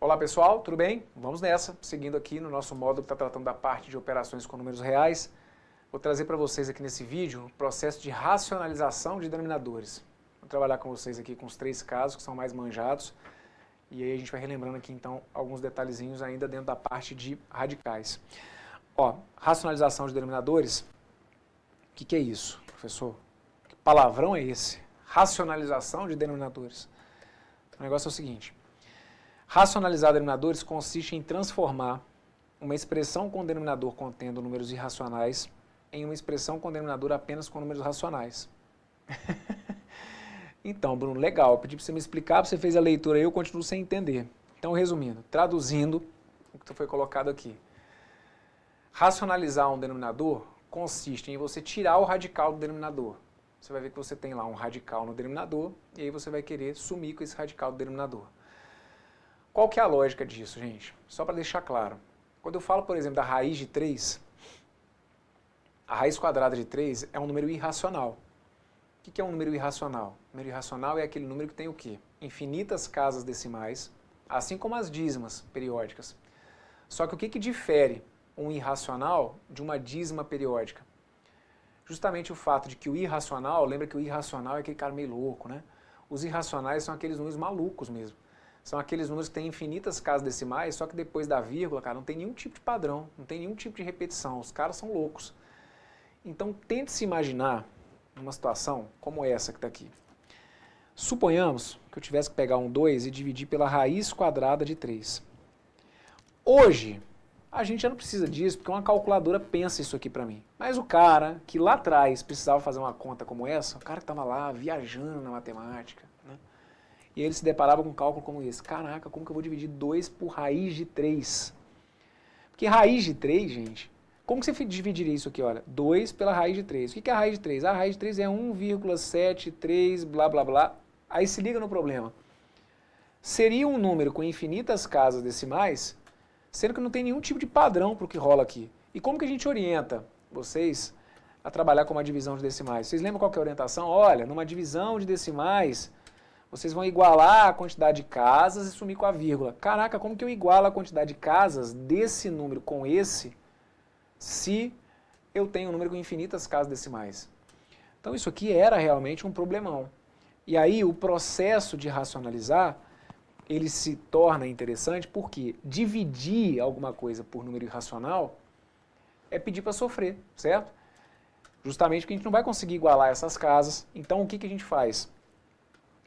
Olá pessoal, tudo bem? Vamos nessa, seguindo aqui no nosso módulo que está tratando da parte de operações com números reais. Vou trazer para vocês aqui nesse vídeo o processo de racionalização de denominadores. Vou trabalhar com vocês aqui com os 3 casos que são mais manjados. E aí a gente vai relembrando aqui então alguns detalhezinhos ainda dentro da parte de radicais. Ó, racionalização de denominadores, o que é isso, professor? Que palavrão é esse? Racionalização de denominadores. O negócio é o seguinte: racionalizar denominadores consiste em transformar uma expressão com denominador contendo números irracionais em uma expressão com denominador apenas com números racionais. Então, Bruno, legal, eu pedi para você me explicar, você fez a leitura aí, eu continuo sem entender. Então, resumindo, traduzindo o que foi colocado aqui. Racionalizar um denominador consiste em você tirar o radical do denominador. Você vai ver que você tem lá um radical no denominador e aí você vai querer sumir com esse radical do denominador. Qual que é a lógica disso, gente? Só para deixar claro. Quando eu falo, por exemplo, da raiz de 3, a raiz quadrada de 3 é um número irracional. O que é um número irracional? O número irracional é aquele número que tem o quê? Infinitas casas decimais, assim como as dízimas periódicas. Só que o que difere um irracional de uma dízima periódica? Justamente o fato de que o irracional, lembra que o irracional é aquele cara meio louco, né? Os irracionais são aqueles números malucos mesmo. São aqueles números que têm infinitas casas decimais, só que depois da vírgula, cara, não tem nenhum tipo de padrão, não tem nenhum tipo de repetição. Os caras são loucos. Então, tente se imaginar numa situação como essa que está aqui. Suponhamos que eu tivesse que pegar um 2 e dividir pela raiz quadrada de 3. Hoje, a gente já não precisa disso, porque uma calculadora pensa isso aqui para mim. Mas o cara que lá atrás precisava fazer uma conta como essa, o cara que estava lá viajando na matemática, né? E ele se deparava com um cálculo como esse. Caraca, como que eu vou dividir 2 por raiz de 3? Porque raiz de 3, gente, como que você dividiria isso aqui? Olha, 2 pela raiz de 3. O que é a raiz de 3? A raiz de 3 é 1,73, blá, blá, blá. Aí se liga no problema. Seria um número com infinitas casas decimais, sendo que não tem nenhum tipo de padrão para o que rola aqui. E como que a gente orienta vocês a trabalhar com uma divisão de decimais? Vocês lembram qual que é a orientação? Olha, numa divisão de decimais, vocês vão igualar a quantidade de casas e sumir com a vírgula. Caraca, como que eu igualo a quantidade de casas desse número com esse, se eu tenho um número com infinitas casas decimais? Então isso aqui era realmente um problemão. E aí o processo de racionalizar, ele se torna interessante porque dividir alguma coisa por número irracional é pedir para sofrer, certo? Justamente porque a gente não vai conseguir igualar essas casas. Então o que a gente faz?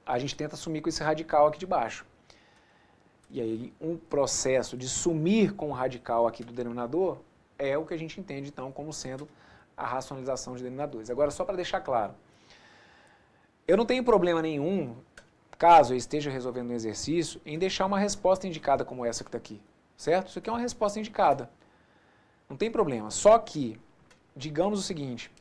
A gente tenta sumir com esse radical aqui de baixo. E aí um processo de sumir com o radical aqui do denominador é o que a gente entende então como sendo a racionalização de denominadores. Agora, só para deixar claro, eu não tenho problema nenhum, caso eu esteja resolvendo um exercício, em deixar uma resposta indicada como essa que está aqui, certo? Isso aqui é uma resposta indicada. Não tem problema. Só que, digamos o seguinte,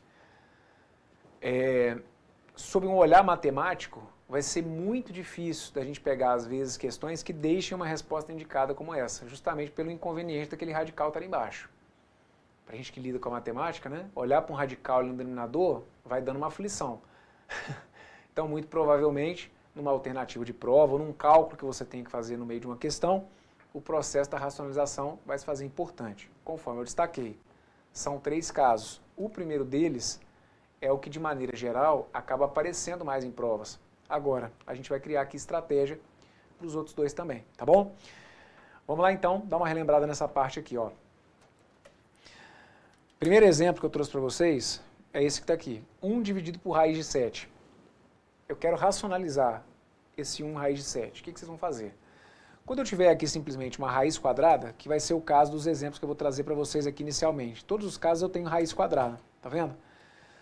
sob um olhar matemático, vai ser muito difícil da gente pegar, às vezes, questões que deixem uma resposta indicada como essa, justamente pelo inconveniente daquele radical estar ali embaixo. Para a gente que lida com a matemática, né, olhar para um radical ali no denominador vai dando uma aflição. Então, muito provavelmente, numa alternativa de prova ou num cálculo que você tem que fazer no meio de uma questão, o processo da racionalização vai se fazer importante. Conforme eu destaquei, são 3 casos. O primeiro deles é o que, de maneira geral, acaba aparecendo mais em provas. Agora, a gente vai criar aqui estratégia para os outros 2 também, tá bom? Vamos lá então, dar uma relembrada nessa parte aqui, ó. Primeiro exemplo que eu trouxe para vocês é esse que está aqui. 1 dividido por raiz de 7. Eu quero racionalizar esse 1 raiz de 7. O que vocês vão fazer? Quando eu tiver aqui simplesmente uma raiz quadrada, que vai ser o caso dos exemplos que eu vou trazer para vocês aqui inicialmente. Todos os casos eu tenho raiz quadrada, tá vendo?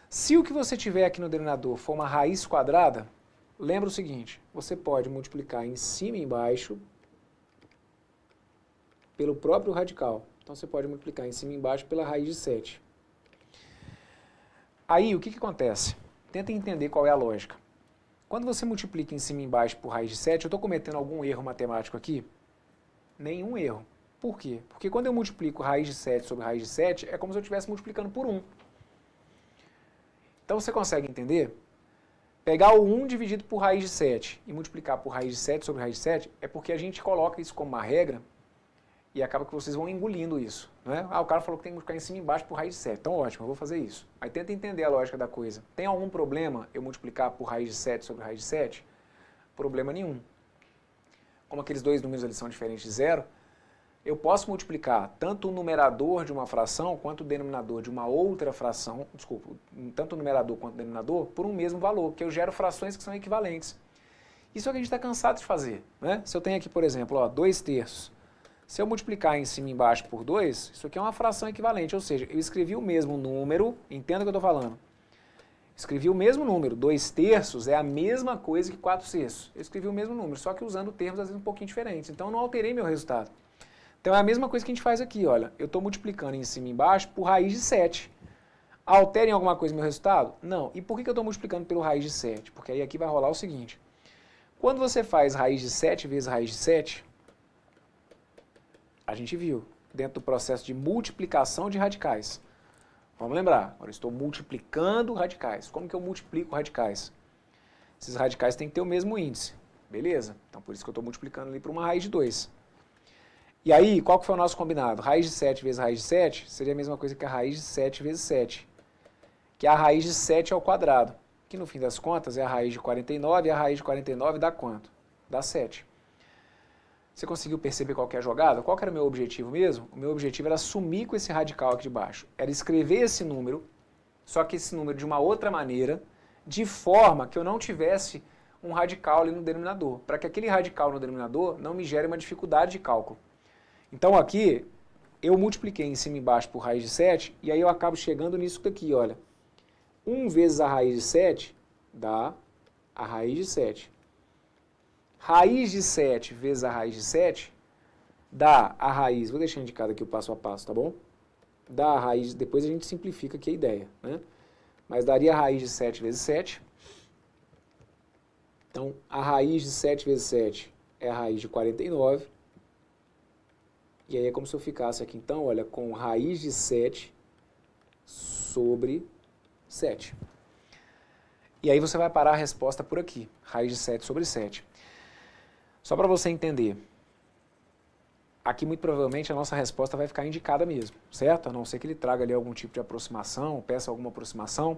Se o que você tiver aqui no denominador for uma raiz quadrada, lembra o seguinte, você pode multiplicar em cima e embaixo pelo próprio radical. Então você pode multiplicar em cima e embaixo pela raiz de 7. Aí o que acontece? Tenta entender qual é a lógica. Quando você multiplica em cima e embaixo por raiz de 7, eu estou cometendo algum erro matemático aqui? Nenhum erro. Por quê? Porque quando eu multiplico raiz de 7 sobre raiz de 7, é como se eu estivesse multiplicando por 1. Então você consegue entender Pegar o 1 dividido por raiz de 7 e multiplicar por raiz de 7 sobre raiz de 7 é porque a gente coloca isso como uma regra e acaba que vocês vão engolindo isso. Né? Ah, o cara falou que tem que multiplicar em cima e embaixo por raiz de 7. Então ótimo, eu vou fazer isso. Aí tenta entender a lógica da coisa. Tem algum problema eu multiplicar por raiz de 7 sobre raiz de 7? Problema nenhum. Como aqueles dois números ali são diferentes de zero, eu posso multiplicar tanto o numerador de uma fração quanto o denominador de uma outra fração, desculpa, tanto o numerador quanto o denominador, por um mesmo valor, porque eu gero frações que são equivalentes. Isso é o que a gente está cansado de fazer. Né? Se eu tenho aqui, por exemplo, ó, 2/3, se eu multiplicar em cima e embaixo por 2, isso aqui é uma fração equivalente, ou seja, eu escrevi o mesmo número, entenda o que eu estou falando, escrevi o mesmo número, 2/3 é a mesma coisa que 4/6. Eu escrevi o mesmo número, só que usando termos às vezes um pouquinho diferentes, então eu não alterei meu resultado. Então é a mesma coisa que a gente faz aqui, olha, eu estou multiplicando em cima e embaixo por raiz de 7. Altera em alguma coisa meu resultado? Não. E por que eu estou multiplicando pelo raiz de 7? Porque aí aqui vai rolar o seguinte, quando você faz raiz de 7 vezes raiz de 7, a gente viu, dentro do processo de multiplicação de radicais. Vamos lembrar, agora eu estou multiplicando radicais. Como que eu multiplico radicais? Esses radicais têm que ter o mesmo índice, beleza? Então por isso que eu estou multiplicando ali por uma raiz de 2. E aí, qual que foi o nosso combinado? Raiz de 7 vezes raiz de 7 seria a mesma coisa que a raiz de 7 vezes 7, que é a raiz de 7 ao quadrado, que no fim das contas é a raiz de 49, e a raiz de 49 dá quanto? Dá 7. Você conseguiu perceber qual que é a jogada? Qual que era o meu objetivo mesmo? O meu objetivo era sumir com esse radical aqui de baixo. Era escrever esse número, só que esse número de uma outra maneira, de forma que eu não tivesse um radical ali no denominador, para que aquele radical no denominador não me gere uma dificuldade de cálculo. Então aqui, eu multipliquei em cima e embaixo por raiz de 7, e aí eu acabo chegando nisso daqui, olha. 1 vezes a raiz de 7 dá a raiz de 7. Raiz de 7 vezes a raiz de 7 dá a raiz, vou deixar indicado aqui o passo a passo, tá bom? Dá a raiz, depois a gente simplifica aqui a ideia, né? Mas daria a raiz de 7 vezes 7. Então, a raiz de 7 vezes 7 é a raiz de 49. E aí é como se eu ficasse aqui, então, olha, com raiz de 7 sobre 7. E aí você vai parar a resposta por aqui, raiz de 7 sobre 7. Só para você entender, aqui muito provavelmente a nossa resposta vai ficar indicada mesmo, certo? A não ser que ele traga ali algum tipo de aproximação, peça alguma aproximação,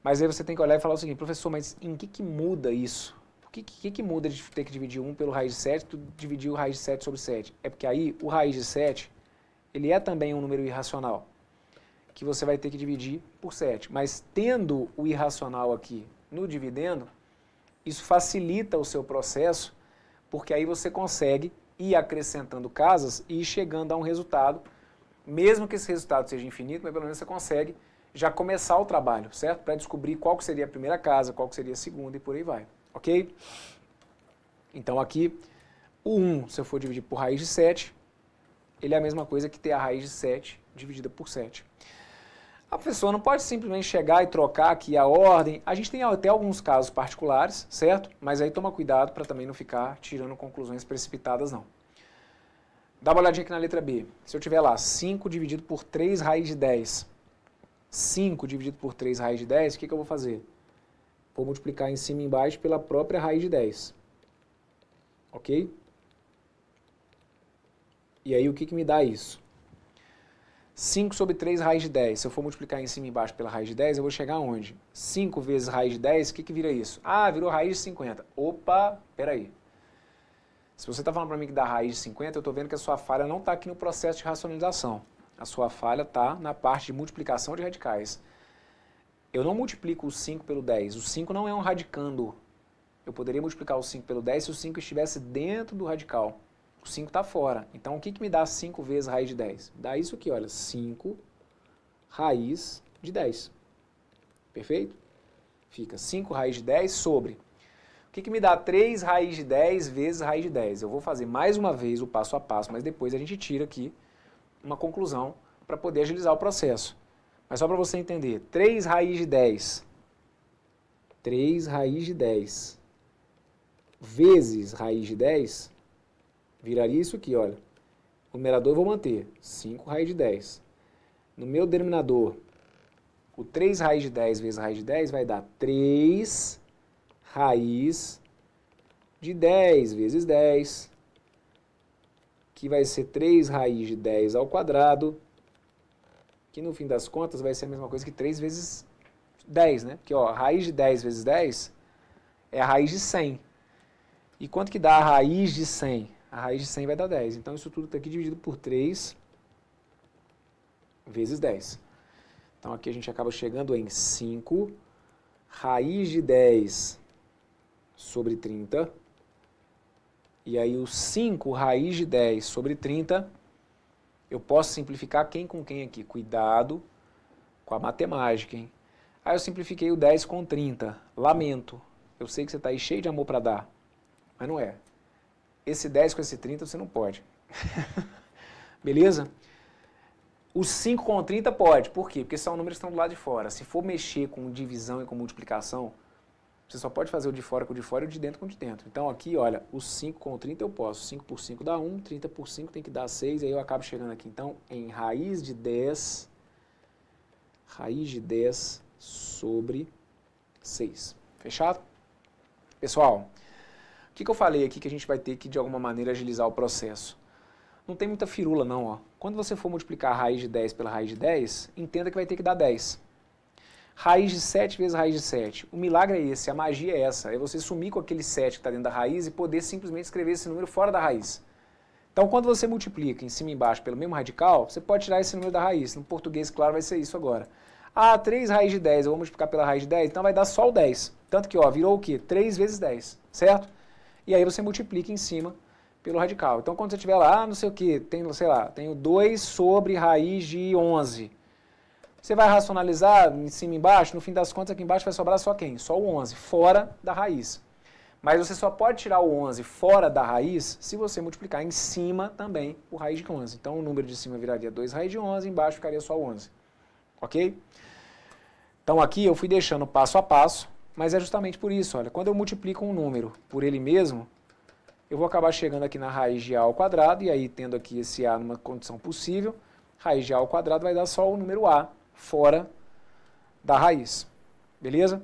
mas aí você tem que olhar e falar o seguinte, professor, mas em que muda isso? O que muda de ter que dividir 1 pelo raiz de 7 e dividir o raiz de 7 sobre 7? É porque aí o raiz de 7, ele é também um número irracional, que você vai ter que dividir por 7. Mas tendo o irracional aqui no dividendo, isso facilita o seu processo, porque aí você consegue ir acrescentando casas e ir chegando a um resultado, mesmo que esse resultado seja infinito, mas pelo menos você consegue já começar o trabalho, certo? Para descobrir qual que seria a primeira casa, qual que seria a segunda e por aí vai. Ok? Então aqui, o 1, se eu for dividir por raiz de 7, ele é a mesma coisa que ter a raiz de 7 dividida por 7. A pessoa não pode simplesmente chegar e trocar aqui a ordem. A gente tem até alguns casos particulares, certo? Mas aí toma cuidado para também não ficar tirando conclusões precipitadas, não. Dá uma olhadinha aqui na letra B. Se eu tiver lá 5 dividido por 3 raiz de 10, 5 dividido por 3 raiz de 10, o que eu vou fazer? Vou multiplicar em cima e embaixo pela própria raiz de 10. Ok? E aí o que me dá isso? 5 sobre 3 raiz de 10. Se eu for multiplicar em cima e embaixo pela raiz de 10, eu vou chegar aonde? 5 vezes raiz de 10, o que vira isso? Ah, virou raiz de 50. Opa, peraí. Se você está falando para mim que dá raiz de 50, eu estou vendo que a sua falha não está aqui no processo de racionalização. A sua falha está na parte de multiplicação de radicais. Eu não multiplico o 5 pelo 10. O 5 não é um radicando. Eu poderia multiplicar o 5 pelo 10 se o 5 estivesse dentro do radical. O 5 está fora. Então, o que me dá 5 vezes raiz de 10? Dá isso aqui, olha, 5 raiz de 10. Perfeito? Fica 5 raiz de 10 sobre. O que me dá 3 raiz de 10 vezes raiz de 10? Eu vou fazer mais uma vez o passo a passo, mas depois a gente tira aqui uma conclusão para poder agilizar o processo. Mas só para você entender, 3 raiz de 10. 3 raiz de 10 vezes raiz de 10 viraria isso aqui, olha. O numerador eu vou manter, 5 raiz de 10. No meu denominador, o 3 raiz de 10 vezes raiz de 10 vai dar 3 raiz de 10 vezes 10, que vai ser 3 raiz de 10 ao quadrado, que no fim das contas vai ser a mesma coisa que 3 vezes 10, né? Porque, ó, a raiz de 10 vezes 10 é a raiz de 100. E quanto que dá a raiz de 100? A raiz de 100 vai dar 10. Então, isso tudo está aqui dividido por 3 vezes 10. Então, aqui a gente acaba chegando em 5 raiz de 10 sobre 30. E aí, o 5 raiz de 10 sobre 30, eu posso simplificar quem com quem aqui? Cuidado com a matemática, hein? Aí eu simplifiquei o 10 com 30. Lamento. Eu sei que você está aí cheio de amor para dar, mas não é. Esse 10 com esse 30 você não pode. Beleza? O 5 com 30 pode. Por quê? Porque são números que estão do lado de fora. Se for mexer com divisão e com multiplicação, você só pode fazer o de fora com o de fora e o de dentro com o de dentro. Então aqui, olha, o 5 com 30 eu posso. 5 por 5 dá 1, 30 por 5 tem que dar 6, aí eu acabo chegando aqui. Então, em raiz de 10 sobre 6. Fechado? Pessoal, o que eu falei aqui que a gente vai ter que, de alguma maneira, agilizar o processo? Não tem muita firula, não. Ó. Quando você for multiplicar a raiz de 10 pela raiz de 10, entenda que vai ter que dar 10. Raiz de 7 vezes raiz de 7. O milagre é esse, a magia é essa. É você sumir com aquele 7 que está dentro da raiz e poder simplesmente escrever esse número fora da raiz. Então, quando você multiplica em cima e embaixo pelo mesmo radical, você pode tirar esse número da raiz. No português, claro, vai ser isso agora. Ah, 3 raiz de 10, eu vou multiplicar pela raiz de 10, então vai dar só o 10. Tanto que, ó, virou o quê? 3 vezes 10, certo? E aí você multiplica em cima pelo radical. Então, quando você tiver lá, não sei o quê, tem, sei lá, tenho 2 sobre raiz de 11. Você vai racionalizar em cima e embaixo, no fim das contas aqui embaixo vai sobrar só quem? Só o 11, fora da raiz. Mas você só pode tirar o 11 fora da raiz se você multiplicar em cima também por raiz de 11. Então, o número de cima viraria 2 raiz de 11, embaixo ficaria só 11. Ok? Então aqui eu fui deixando passo a passo, mas é justamente por isso, olha, quando eu multiplico um número por ele mesmo, eu vou acabar chegando aqui na raiz de a ao quadrado, e aí tendo aqui esse a numa condição possível, raiz de a ao quadrado vai dar só o número a fora da raiz. Beleza?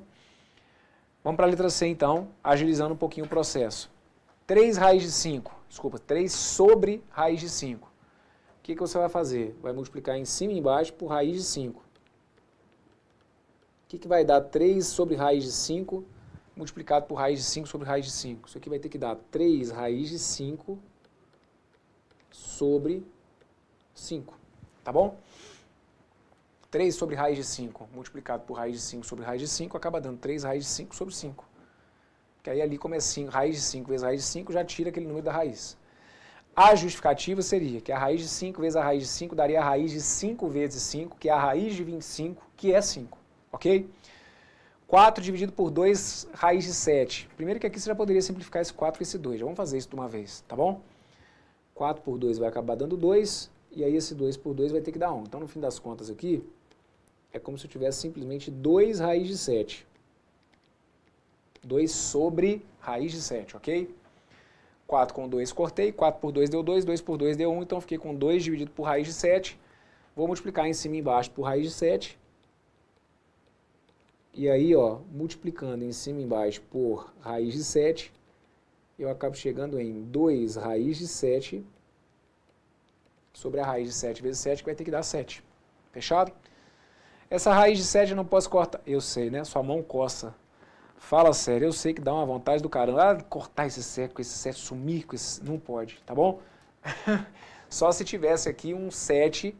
Vamos para a letra C então, agilizando um pouquinho o processo. 3 raiz de 5, desculpa, 3 sobre raiz de 5. O que você vai fazer? Vai multiplicar em cima e embaixo por raiz de 5. O que vai dar 3 sobre raiz de 5 multiplicado por raiz de 5 sobre raiz de 5? Isso aqui vai ter que dar 3 raiz de 5 sobre 5. Tá bom? 3 sobre raiz de 5 multiplicado por raiz de 5 sobre raiz de 5 acaba dando 3 raiz de 5 sobre 5. Que aí ali como é 5, raiz de 5 vezes raiz de 5 já tira aquele número da raiz. A justificativa seria que a raiz de 5 vezes a raiz de 5 daria a raiz de 5 vezes 5, que é a raiz de 25, que é 5. Ok? 4 dividido por 2, raiz de 7. Primeiro que aqui você já poderia simplificar esse 4 com esse 2. Já vamos fazer isso de uma vez, tá bom? 4 por 2 vai acabar dando 2, e aí esse 2 por 2 vai ter que dar 1. Então, no fim das contas aqui, é como se eu tivesse simplesmente 2 raiz de 7. 2 sobre raiz de 7, ok? 4 com 2 cortei, 4 por 2 deu 2, 2 por 2 deu 1, então eu fiquei com 2 dividido por raiz de 7. Vou multiplicar em cima e embaixo por raiz de 7. E aí, ó, multiplicando em cima e embaixo por raiz de 7, eu acabo chegando em 2 raiz de 7 sobre a raiz de 7 vezes 7, que vai ter que dar 7. Fechado? Essa raiz de 7 eu não posso cortar. Eu sei, né? Sua mão coça. Fala sério, eu sei que dá uma vontade do caramba. Ah, cortar esse 7 com esse 7, sumir com esse... Não pode, tá bom? Só se tivesse aqui um 7,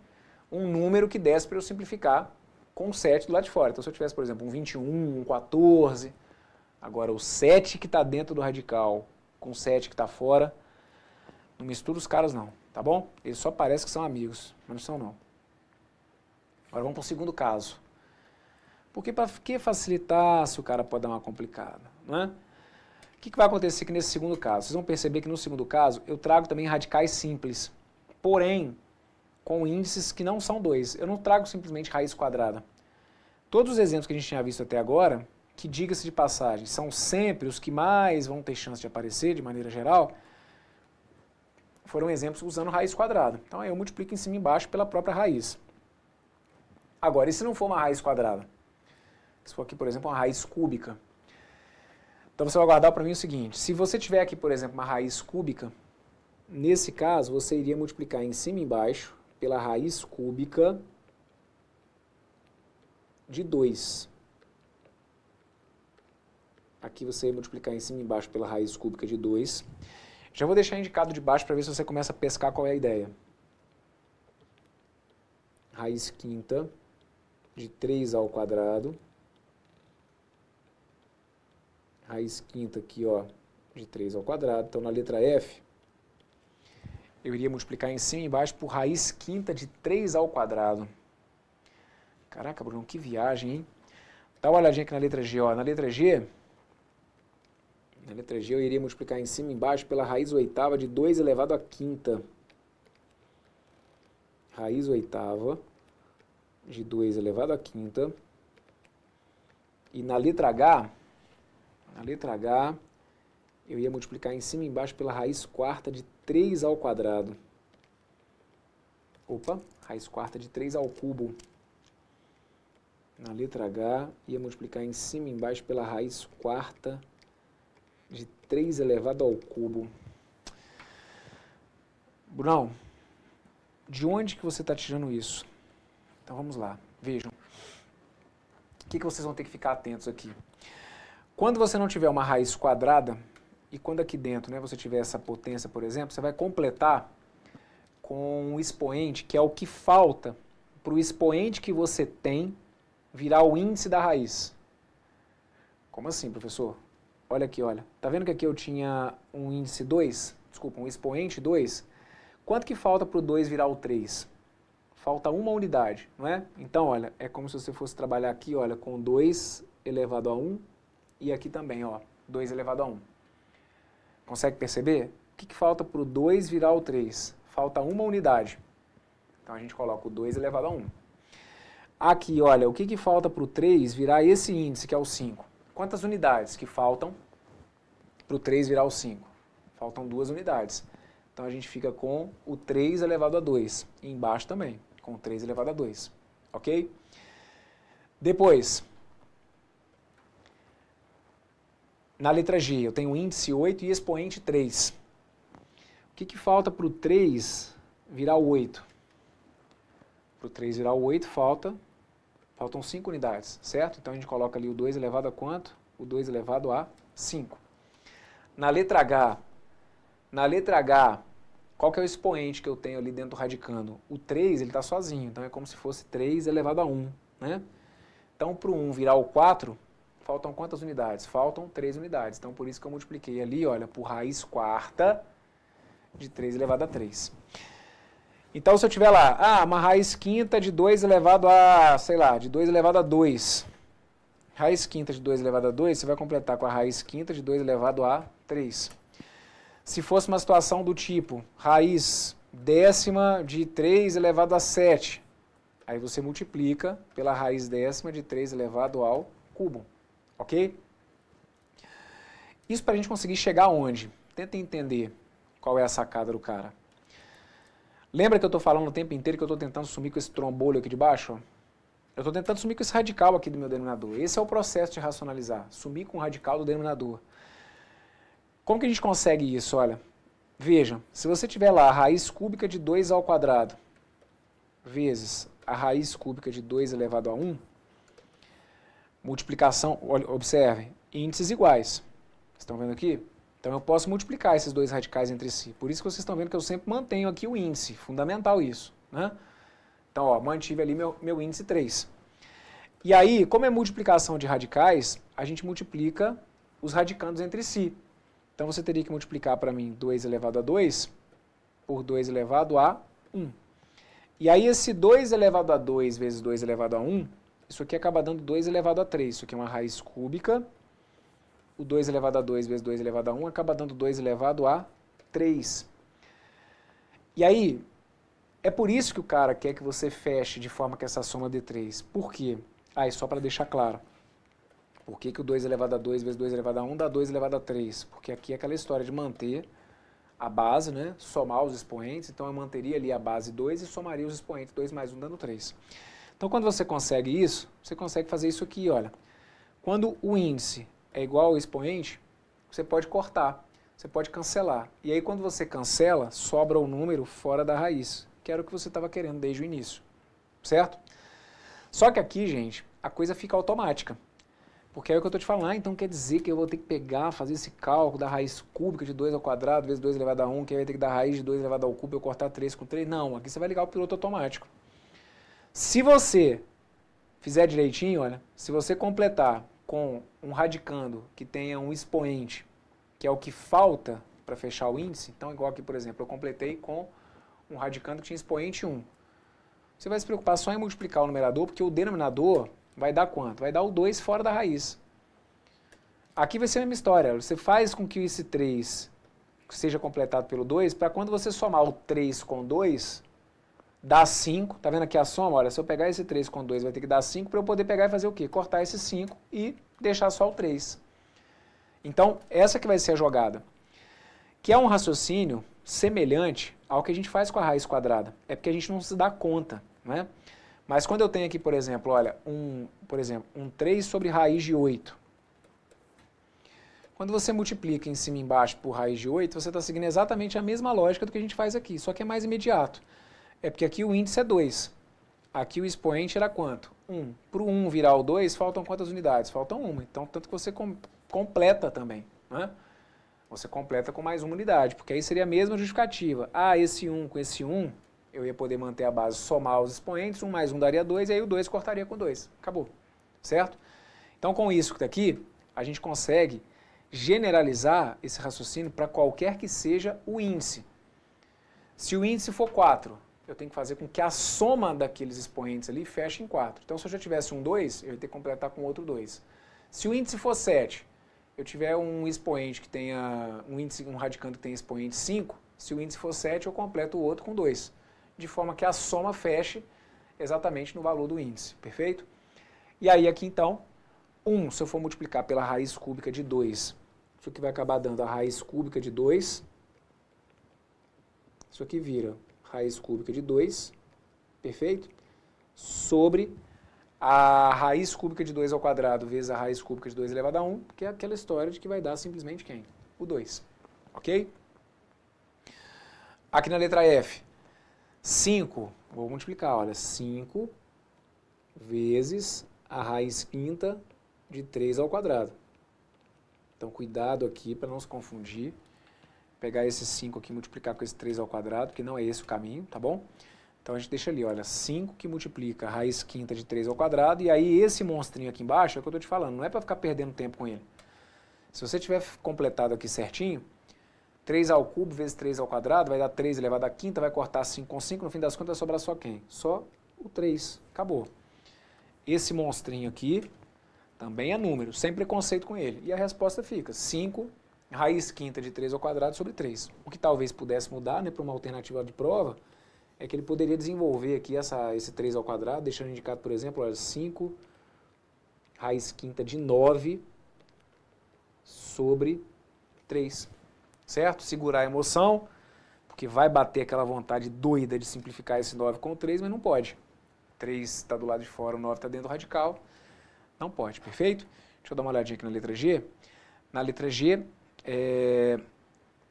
um número que desse para eu simplificar com 7 do lado de fora. Então, se eu tivesse, por exemplo, um 21, um 14, agora o 7 que está dentro do radical com o 7 que está fora, não mistura os caras não, tá bom? Eles só parecem que são amigos, mas não são não. Agora vamos para o segundo caso. Porque para que facilitar se o cara pode dar uma complicada, não é? O que vai acontecer aqui nesse segundo caso? Vocês vão perceber que no segundo caso eu trago também radicais simples, porém com índices que não são 2. Eu não trago simplesmente raiz quadrada. Todos os exemplos que a gente tinha visto até agora, que diga-se de passagem, são sempre os que mais vão ter chance de aparecer, de maneira geral, foram exemplos usando raiz quadrada. Então aí eu multiplico em cima e embaixo pela própria raiz. Agora, e se não for uma raiz quadrada? Se for aqui, por exemplo, uma raiz cúbica? Então você vai guardar para mim o seguinte, se você tiver aqui, por exemplo, uma raiz cúbica, nesse caso você iria multiplicar em cima e embaixo pela raiz cúbica de 2. Aqui você vai multiplicar em cima e embaixo pela raiz cúbica de 2. Já vou deixar indicado de baixo para ver se você começa a pescar qual é a ideia. Raiz quinta de 3 ao quadrado. Raiz quinta aqui, ó, de 3 ao quadrado. Então, na letra F, eu iria multiplicar em cima e embaixo por raiz quinta de 3 ao quadrado. Caraca, Bruno, que viagem, hein? Dá uma olhadinha aqui na letra G, ó. Na letra G eu iria multiplicar em cima e embaixo pela raiz oitava de 2 elevado à quinta. Raiz oitava de 2 elevado à quinta. E na letra H, eu ia multiplicar em cima e embaixo pela raiz quarta de 3 ao quadrado. Opa, raiz quarta de 3 ao cubo. Na letra H, ia multiplicar em cima e embaixo pela raiz quarta de 3 elevado ao cubo. Brunão, de onde que você está tirando isso? Então vamos lá, vejam. O que vocês vão ter que ficar atentos aqui? Quando você não tiver uma raiz quadrada, e quando aqui dentro, né, você tiver essa potência, por exemplo, você vai completar com um expoente, que é o que falta para o expoente que você tem virar o índice da raiz. Como assim, professor? Olha aqui, olha. Tá vendo que aqui eu tinha um índice 2? Desculpa, um expoente 2? Quanto que falta para o 2 virar o 3? Falta uma unidade, não é? Então, olha, é como se você fosse trabalhar aqui, olha, com 2 elevado a 1 e aqui também, ó, 2 elevado a 1. Consegue perceber? O que falta para o 2 virar o 3? Falta uma unidade. Então, a gente coloca o 2 elevado a 1. Aqui, olha, o que falta para o 3 virar esse índice, que é o 5? Quantas unidades que faltam para o 3 virar o 5? Faltam 2 unidades. Então, a gente fica com o 3 elevado a 2. E embaixo também, com o 3 elevado a 2. Ok? Depois, na letra G, eu tenho índice 8 e expoente 3. O que falta para o 3 virar o 8? Para o 3 virar o 8, faltam 5 unidades, certo? Então, a gente coloca ali o 2 elevado a quanto? O 2 elevado a 5. Na letra H, qual que é o expoente que eu tenho ali dentro do radicando? O 3, ele está sozinho, então é como se fosse 3 elevado a 1, né? Então, para o 1 virar o 4, faltam quantas unidades? Faltam 3 unidades. Então, por isso que eu multipliquei ali, olha, por raiz quarta de 3 elevado a 3. Então, se eu tiver lá, uma raiz quinta de 2 elevado a, sei lá, de 2 elevado a 2. Raiz quinta de 2 elevado a 2, você vai completar com a raiz quinta de 2 elevado a 3. Se fosse uma situação do tipo raiz décima de 3 elevado a 7, aí você multiplica pela raiz décima de 3 elevado ao cubo. Ok? Isso para a gente conseguir chegar aonde? Tenta entender qual é a sacada do cara. Lembra que eu estou falando o tempo inteiro que eu estou tentando sumir com esse trombolho aqui de baixo? Eu estou tentando sumir com esse radical aqui do meu denominador. Esse é o processo de racionalizar. Sumir com o radical do denominador. Como que a gente consegue isso? Olha, veja, se você tiver lá a raiz cúbica de 2 ao quadrado vezes a raiz cúbica de 2 elevado a 1, multiplicação, observe, índices iguais. Estão vendo aqui? Então eu posso multiplicar esses dois radicais entre si. Por isso que vocês estão vendo que eu sempre mantenho aqui o índice. Fundamental isso, né? Então, ó, mantive ali meu índice 3. E aí, como é multiplicação de radicais, a gente multiplica os radicandos entre si. Então você teria que multiplicar para mim 2 elevado a 2 por 2 elevado a 1. E aí esse 2 elevado a 2 vezes 2 elevado a 1, isso aqui acaba dando 2 elevado a 3. Isso aqui é uma raiz cúbica. O 2 elevado a 2 vezes 2 elevado a 1 acaba dando 2 elevado a 3. E aí, é por isso que o cara quer que você feche de forma que essa soma dê 3. Por quê? E só para deixar claro. Por que o 2 elevado a 2 vezes 2 elevado a 1 dá 2 elevado a 3? Porque aqui é aquela história de manter a base, né? Somar os expoentes. Então eu manteria ali a base 2 e somaria os expoentes 2 mais 1 dando 3. Então quando você consegue isso, você consegue fazer isso aqui, olha. Quando o índice é igual ao expoente, você pode cortar, você pode cancelar. E aí quando você cancela, sobra o número fora da raiz, que era o que você estava querendo desde o início, certo? Só que aqui, gente, a coisa fica automática. Porque é o que eu estou te falando, então quer dizer que eu vou ter que pegar, fazer esse cálculo da raiz cúbica de 2 ao quadrado vezes 2 elevado a 1, que aí vai ter que dar raiz de 2 elevado ao cubo, eu cortar 3 com 3. Não, aqui você vai ligar o piloto automático. Se você fizer direitinho, olha, se você completar com um radicando que tenha um expoente, que é o que falta para fechar o índice, então igual aqui, por exemplo, eu completei com um radicando que tinha expoente 1. Você vai se preocupar só em multiplicar o numerador, porque o denominador vai dar quanto? Vai dar o 2 fora da raiz. Aqui vai ser a mesma história. Você faz com que esse 3 seja completado pelo 2, para quando você somar o 3 com 2, dá 5. Tá vendo aqui a soma? Olha, se eu pegar esse 3 com 2, vai ter que dar 5, para eu poder pegar e fazer o quê? Cortar esse 5 e deixar só o 3. Então, essa que vai ser a jogada. Que é um raciocínio semelhante ao que a gente faz com a raiz quadrada. É porque a gente não se dá conta, né? Mas quando eu tenho aqui, por exemplo, olha, um 3 sobre raiz de 8. Quando você multiplica em cima e embaixo por raiz de 8, você está seguindo exatamente a mesma lógica do que a gente faz aqui, só que é mais imediato. É porque aqui o índice é 2. Aqui o expoente era quanto? 1. Para o 1 virar o 2, faltam quantas unidades? Faltam 1. Então, tanto que você completa também, né? Você completa com mais uma unidade, porque aí seria a mesma justificativa. Ah, esse 1 com esse 1... eu ia poder manter a base, somar os expoentes, 1 mais 1 daria 2, e aí o 2 cortaria com 2. Acabou. Certo? Então, com isso que está aqui, a gente consegue generalizar esse raciocínio para qualquer que seja o índice. Se o índice for 4, eu tenho que fazer com que a soma daqueles expoentes ali feche em 4. Então, se eu já tivesse um 2, eu ia ter que completar com outro 2. Se o índice for 7, eu tiver um expoente que tenha, um radicando que tenha expoente 5, se o índice for 7, eu completo o outro com 2. De forma que a soma feche exatamente no valor do índice, perfeito? E aí aqui então, 1, se eu for multiplicar pela raiz cúbica de 2, isso aqui vai acabar dando a raiz cúbica de 2, isso aqui vira raiz cúbica de 2, perfeito? Sobre a raiz cúbica de 2 ao quadrado vezes a raiz cúbica de 2 elevado a 1, que é aquela história de que vai dar simplesmente quem? O 2, ok? Aqui na letra F, 5, vou multiplicar, olha, 5 vezes a raiz quinta de 3 ao quadrado. Então, cuidado aqui para não se confundir. Pegar esse 5 aqui e multiplicar com esse 3 ao quadrado, que não é esse o caminho, tá bom? Então, a gente deixa ali, olha, 5 que multiplica a raiz quinta de 3 ao quadrado, e aí esse monstrinho aqui embaixo é o que eu estou te falando, não é para ficar perdendo tempo com ele. Se você tiver completado aqui certinho, 3 ao cubo vezes 3 ao quadrado vai dar 3 elevado a quinta, vai cortar 5 com 5, no fim das contas vai sobrar só quem? Só o 3, acabou. Esse monstrinho aqui também é número, sem preconceito com ele. E a resposta fica 5 raiz quinta de 3 ao quadrado sobre 3. O que talvez pudesse mudar, né, para uma alternativa de prova, é que ele poderia desenvolver aqui esse 3 ao quadrado, deixando indicado, por exemplo, olha, 5 raiz quinta de 9 sobre 3. Certo? Segurar a emoção, porque vai bater aquela vontade doida de simplificar esse 9 com 3, mas não pode. 3 está do lado de fora, o 9 está dentro do radical. Não pode, perfeito? Deixa eu dar uma olhadinha aqui na letra G. Na letra G,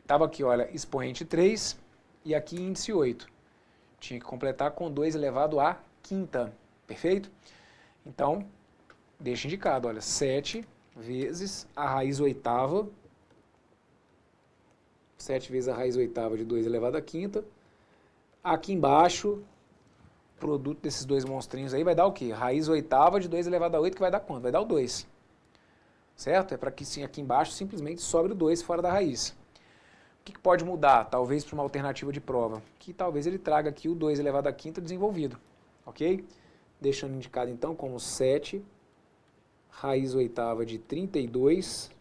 estava aqui, olha, expoente 3 e aqui índice 8. Tinha que completar com 2 elevado a quinta, perfeito? Então, deixa indicado, olha, 7 vezes a raiz oitava, 7 vezes a raiz oitava de 2 elevado a quinta. Aqui embaixo, produto desses dois monstrinhos aí vai dar o quê? Raiz oitava de 2 elevado a 8, que vai dar quanto? Vai dar o 2. Certo? É para que sim, aqui embaixo simplesmente sobre o 2 fora da raiz. O que pode mudar? Talvez para uma alternativa de prova. Que talvez ele traga aqui o 2 elevado a quinta desenvolvido. Ok? Deixando indicado então como 7 raiz oitava de 32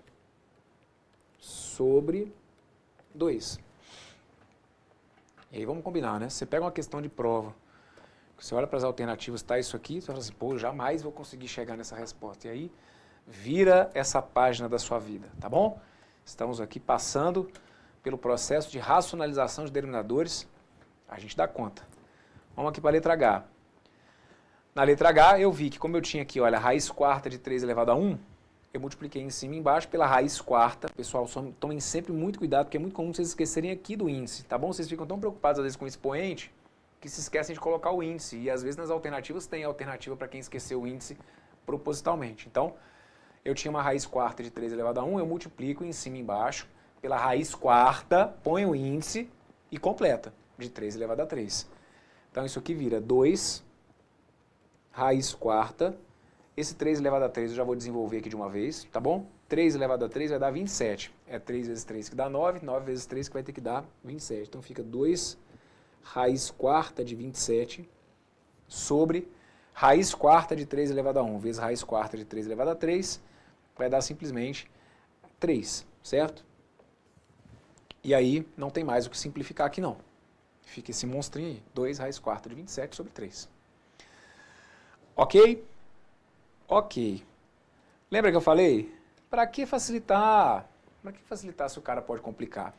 sobre 2. E aí vamos combinar, né? Você pega uma questão de prova, você olha para as alternativas, está isso aqui, você fala assim, pô, jamais vou conseguir chegar nessa resposta. E aí, vira essa página da sua vida, tá bom? Estamos aqui passando pelo processo de racionalização de denominadores, a gente dá conta. Vamos aqui para a letra H. Na letra H, eu vi que como eu tinha aqui, olha, raiz quarta de 3 elevado a 1, eu multipliquei em cima e embaixo pela raiz quarta. Pessoal, só tomem sempre muito cuidado, porque é muito comum vocês esquecerem aqui do índice, tá bom? Vocês ficam tão preocupados às vezes com o expoente, que se esquecem de colocar o índice. E às vezes nas alternativas tem alternativa para quem esqueceu o índice propositalmente. Então, eu tinha uma raiz quarta de 3 elevado a 1, eu multiplico em cima e embaixo pela raiz quarta, ponho o índice e completa, de 3 elevado a 3. Então, isso aqui vira 2 raiz quarta. Esse 3 elevado a 3 eu já vou desenvolver aqui de uma vez, tá bom? 3 elevado a 3 vai dar 27. É 3 vezes 3 que dá 9, 9 vezes 3 que vai ter que dar 27. Então, fica 2 raiz quarta de 27 sobre raiz quarta de 3 elevado a 1 vezes raiz quarta de 3 elevado a 3, vai dar simplesmente 3, certo? E aí, não tem mais o que simplificar aqui não. Fica esse monstrinho aí, 2 raiz quarta de 27 sobre 3. Ok? Ok. Lembra que eu falei? Para que facilitar? Para que facilitar se o cara pode complicar?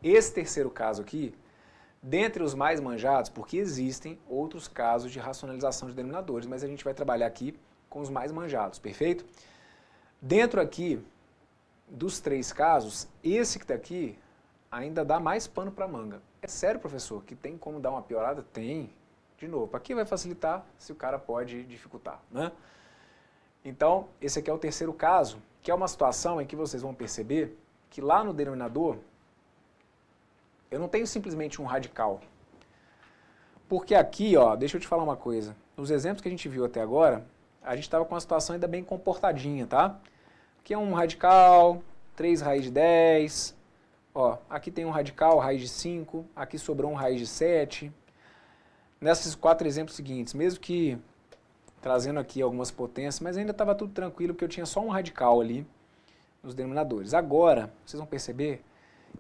Esse terceiro caso aqui, dentre os mais manjados, porque existem outros casos de racionalização de denominadores, mas a gente vai trabalhar aqui com os mais manjados, perfeito? Dentro aqui dos 3 casos, esse que está aqui ainda dá mais pano para manga. É sério, professor, que tem como dar uma piorada? Tem. De novo, para que vai facilitar se o cara pode dificultar, né? Então, esse aqui é o terceiro caso, que é uma situação em que vocês vão perceber que lá no denominador, eu não tenho simplesmente um radical. Porque aqui, ó, deixa eu te falar uma coisa. Nos exemplos que a gente viu até agora, a gente estava com uma situação ainda bem comportadinha, tá? Aqui é um radical, 3 raiz de 10. Ó, aqui tem um radical, raiz de 5. Aqui sobrou um raiz de 7. Nesses 4 exemplos seguintes, mesmo que trazendo aqui algumas potências, mas ainda estava tudo tranquilo, porque eu tinha só um radical ali nos denominadores. Agora, vocês vão perceber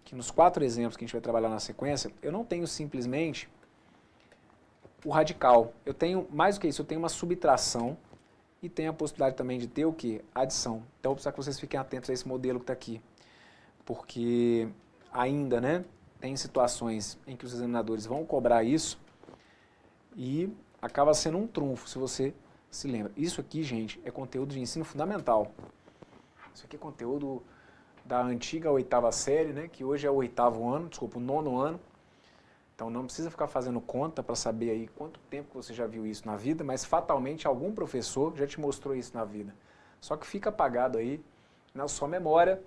que nos 4 exemplos que a gente vai trabalhar na sequência, eu não tenho simplesmente o radical. Eu tenho, mais do que isso, eu tenho uma subtração e tenho a possibilidade também de ter o quê? Adição. Então, eu preciso que vocês fiquem atentos a esse modelo que está aqui. Porque ainda, né, tem situações em que os examinadores vão cobrar isso e acaba sendo um trunfo, se você se lembra. Isso aqui, gente, é conteúdo de ensino fundamental. Isso aqui é conteúdo da antiga 8ª série, né, que hoje é o 8º ano, desculpa, o 9º ano. Então não precisa ficar fazendo conta para saber aí quanto tempo você já viu isso na vida, mas fatalmente algum professor já te mostrou isso na vida. Só que fica apagado aí na sua memória.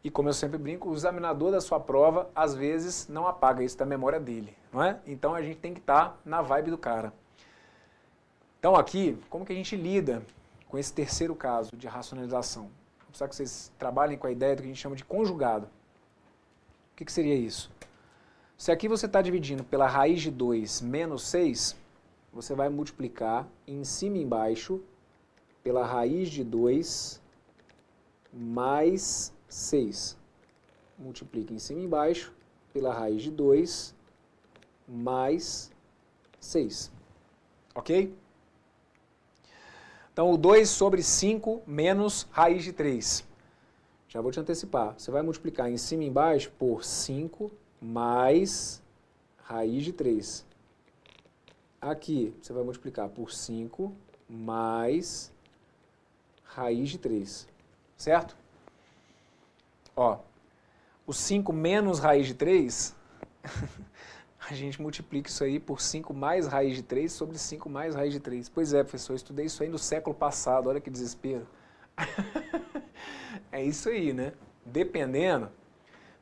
E como eu sempre brinco, o examinador da sua prova, às vezes, não apaga isso da memória dele, não é? Então a gente tem que estar na vibe do cara. Então aqui, como que a gente lida com esse terceiro caso de racionalização? Vou precisar que vocês trabalhem com a ideia do que a gente chama de conjugado. O que seria isso? Se aqui você está dividindo pela raiz de 2 menos 6, você vai multiplicar em cima e embaixo pela raiz de 2 mais 6. Multiplica em cima e embaixo pela raiz de 2 mais 6. Ok? Então, o 2 sobre 5 menos raiz de 3. Já vou te antecipar. Você vai multiplicar em cima e embaixo por 5 mais raiz de 3. Aqui, você vai multiplicar por 5 mais raiz de 3. Certo? Ó, o 5 menos raiz de 3, a gente multiplica isso aí por 5 mais raiz de 3 sobre 5 mais raiz de 3. Pois é, professor, eu estudei isso aí no século passado, olha que desespero. É isso aí, né? Dependendo,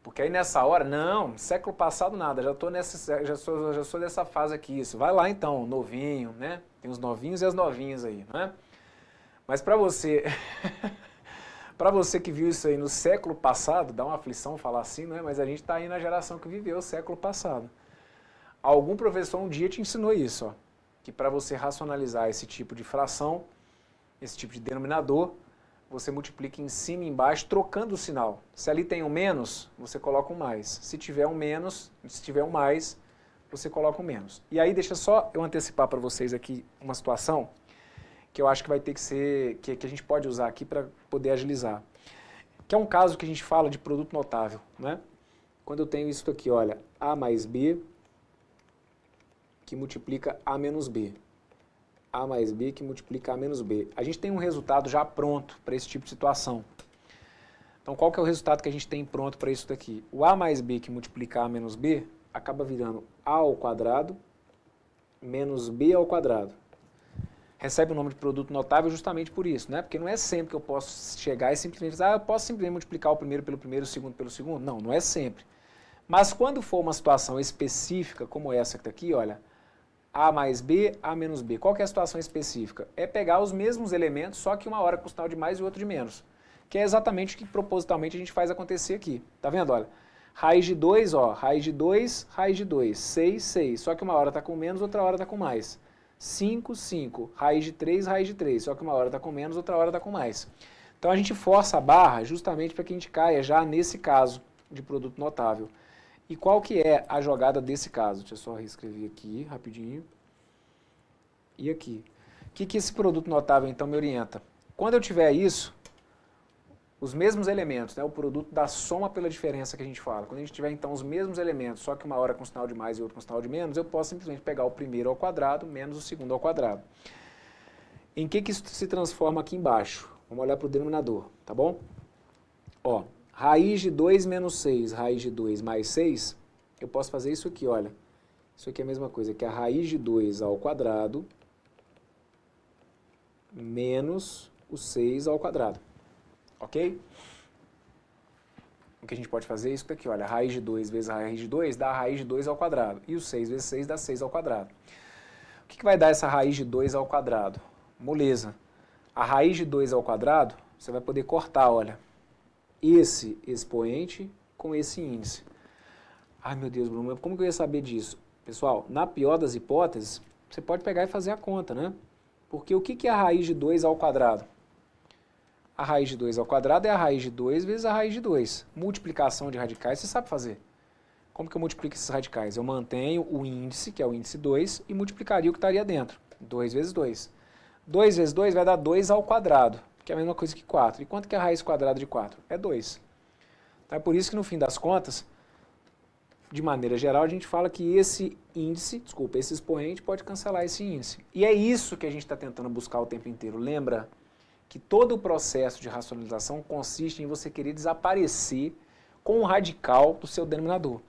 porque aí nessa hora, não, século passado nada, já sou dessa fase aqui, isso. Vai lá então, novinho, né? Tem os novinhos e as novinhas aí, né? Mas para você... Para você que viu isso aí no século passado, dá uma aflição falar assim, não é? Mas a gente está aí na geração que viveu o século passado. Algum professor um dia te ensinou isso, ó, que para você racionalizar esse tipo de fração, esse tipo de denominador, você multiplica em cima e embaixo trocando o sinal. Se ali tem um menos, você coloca um mais. Se tiver um menos, se tiver um mais, você coloca um menos. E aí deixa só eu antecipar para vocês aqui uma situação que eu acho que vai ter que ser, que a gente pode usar aqui para poder agilizar. Que é um caso que a gente fala de produto notável, né? Quando eu tenho isso aqui, olha, A mais B, que multiplica A menos B. A mais B que multiplica A menos B. A gente tem um resultado já pronto para esse tipo de situação. Então, qual que é o resultado que a gente tem pronto para isso daqui? O A mais B que multiplica A menos B acaba virando A ao quadrado menos B ao quadrado. Recebe o nome de produto notável justamente por isso, né? Porque não é sempre que eu posso chegar e simplesmente dizer, eu posso simplesmente multiplicar o primeiro pelo primeiro, o segundo pelo segundo. Não, não é sempre. Mas quando for uma situação específica, como essa que está aqui, olha, A mais B, A menos B. Qual que é a situação específica? É pegar os mesmos elementos, só que uma hora com sinal de mais e outra de menos. Que é exatamente o que propositalmente a gente faz acontecer aqui. Tá vendo? Olha, raiz de 2, ó, raiz de 2, 6, 6. Só que uma hora está com menos, outra hora está com mais. 5, 5. Raiz de 3, só que uma hora está com menos, outra hora está com mais. Então a gente força a barra justamente para que a gente caia já nesse caso de produto notável. E qual que é a jogada desse caso? Deixa eu só reescrever aqui rapidinho. E aqui. O que esse produto notável então me orienta? Quando eu tiver isso, os mesmos elementos, né, o produto da soma pela diferença que a gente fala. Quando a gente tiver então os mesmos elementos, só que uma hora com sinal de mais e outra com sinal de menos, eu posso simplesmente pegar o primeiro ao quadrado menos o segundo ao quadrado. Em que isso se transforma aqui embaixo? Vamos olhar para o denominador, tá bom? Ó, raiz de 2 menos 6, raiz de 2 mais 6, eu posso fazer isso aqui, olha. Isso aqui é a mesma coisa, que é a raiz de 2 ao quadrado menos o 6 ao quadrado. Ok? O que a gente pode fazer é isso daqui, olha, raiz de 2 vezes a raiz de 2 dá a raiz de 2 ao quadrado. E o 6 vezes 6 dá 6 ao quadrado. O que vai dar essa raiz de 2 ao quadrado? Moleza. A raiz de 2 ao quadrado, você vai poder cortar, olha, esse expoente com esse índice. Ai, meu Deus, Bruno, como que eu ia saber disso? Pessoal, na pior das hipóteses, você pode pegar e fazer a conta, né? Porque o que é a raiz de 2 ao quadrado? A raiz de 2 ao quadrado é a raiz de 2 vezes a raiz de 2. Multiplicação de radicais, você sabe fazer. Como que eu multiplico esses radicais? Eu mantenho o índice, que é o índice 2, e multiplicaria o que estaria dentro. 2 vezes 2. 2 vezes 2 vai dar 2 ao quadrado, que é a mesma coisa que 4. E quanto que é a raiz quadrada de 4? É 2. Então é por isso que no fim das contas, de maneira geral, a gente fala que esse índice, esse expoente pode cancelar esse índice. E é isso que a gente está tentando buscar o tempo inteiro. Lembra que todo o processo de racionalização consiste em você querer desaparecer com o radical do seu denominador.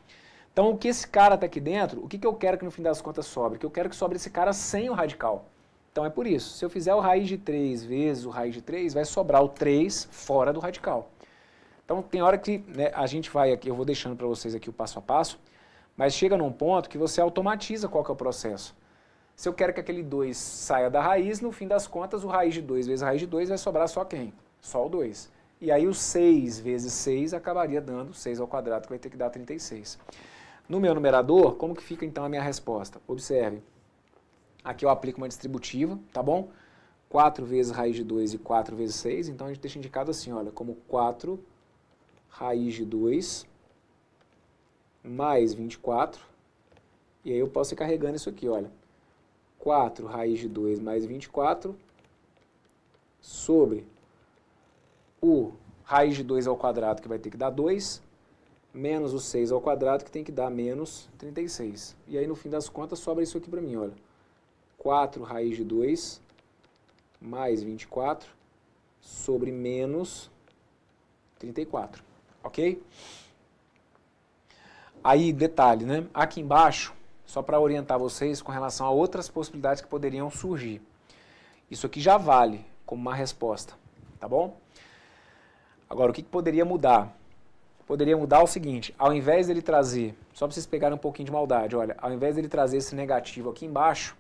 Então, o que esse cara está aqui dentro, o que eu quero que no fim das contas sobre? Que eu quero que sobre esse cara sem o radical. Então, é por isso. Se eu fizer o raiz de 3 vezes o raiz de 3, vai sobrar o 3 fora do radical. Então, tem hora que, né, a gente vai aqui, eu vou deixando para vocês aqui o passo a passo, mas chega num ponto que você automatiza qual que é o processo. Se eu quero que aquele 2 saia da raiz, no fim das contas, o raiz de 2 vezes a raiz de 2 vai sobrar só quem? Só o 2. E aí o 6 vezes 6 acabaria dando 6 ao quadrado, que vai ter que dar 36. No meu numerador, como que fica então a minha resposta? Observe. Aqui eu aplico uma distributiva, tá bom? 4 vezes raiz de 2 e 4 vezes 6, então a gente deixa indicado assim, olha, como 4 raiz de 2 mais 24. E aí eu posso ir carregando isso aqui, olha. 4 raiz de 2 mais 24 sobre o raiz de 2 ao quadrado, que vai ter que dar 2, menos o 6 ao quadrado, que tem que dar menos 36. E aí, no fim das contas, sobra isso aqui para mim, olha. 4 raiz de 2 mais 24 sobre menos 34, ok? Aí, detalhe, né? Aqui embaixo, só para orientar vocês com relação a outras possibilidades que poderiam surgir. Isso aqui já vale como uma resposta, tá bom? Agora, o que poderia mudar? Poderia mudar o seguinte, ao invés dele trazer, só para vocês pegarem um pouquinho de maldade, olha, ao invés dele trazer esse negativo aqui embaixo,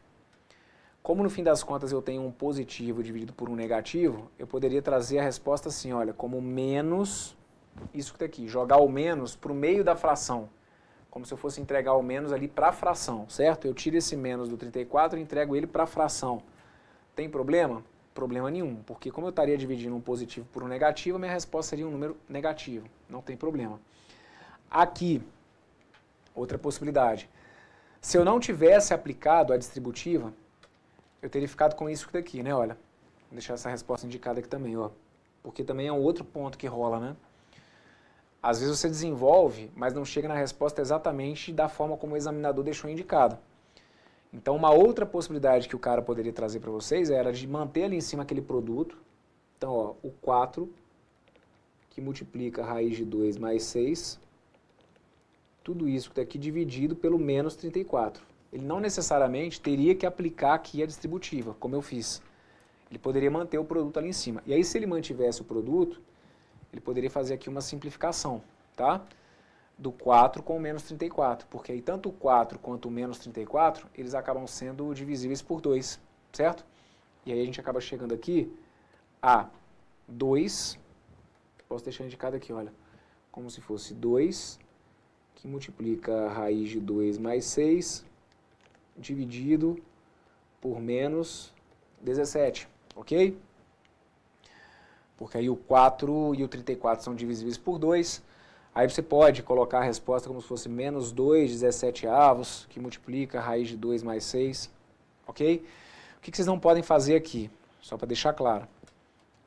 como no fim das contas eu tenho um positivo dividido por um negativo, eu poderia trazer a resposta assim, olha, como menos isso que está aqui, jogar o menos para o meio da fração. Como se eu fosse entregar o menos ali para a fração, certo? Eu tiro esse menos do 34 e entrego ele para a fração. Tem problema? Problema nenhum, porque como eu estaria dividindo um positivo por um negativo, minha resposta seria um número negativo. Não tem problema. Aqui, outra possibilidade. Se eu não tivesse aplicado a distributiva, eu teria ficado com isso daqui, né? Olha, vou deixar essa resposta indicada aqui também, ó. Porque também é um outro ponto que rola, né? Às vezes você desenvolve, mas não chega na resposta exatamente da forma como o examinador deixou indicado. Então, uma outra possibilidade que o cara poderia trazer para vocês era de manter ali em cima aquele produto. Então, ó, o 4, que multiplica a raiz de 2 mais 6, tudo isso que está aqui dividido pelo menos 34. Ele não necessariamente teria que aplicar aqui a distributiva, como eu fiz. Ele poderia manter o produto ali em cima. E aí, se ele mantivesse o produto, ele poderia fazer aqui uma simplificação, tá? Do 4 com o menos 34, porque aí tanto o 4 quanto o menos 34, eles acabam sendo divisíveis por 2, certo? E aí a gente acaba chegando aqui a 2, posso deixar indicado aqui, olha, como se fosse 2, que multiplica a raiz de 2 mais 6, dividido por menos 17, ok? Porque aí o 4 e o 34 são divisíveis por 2, aí você pode colocar a resposta como se fosse menos 2, 17avos, que multiplica a raiz de 2 mais 6, ok? O que vocês não podem fazer aqui? Só para deixar claro.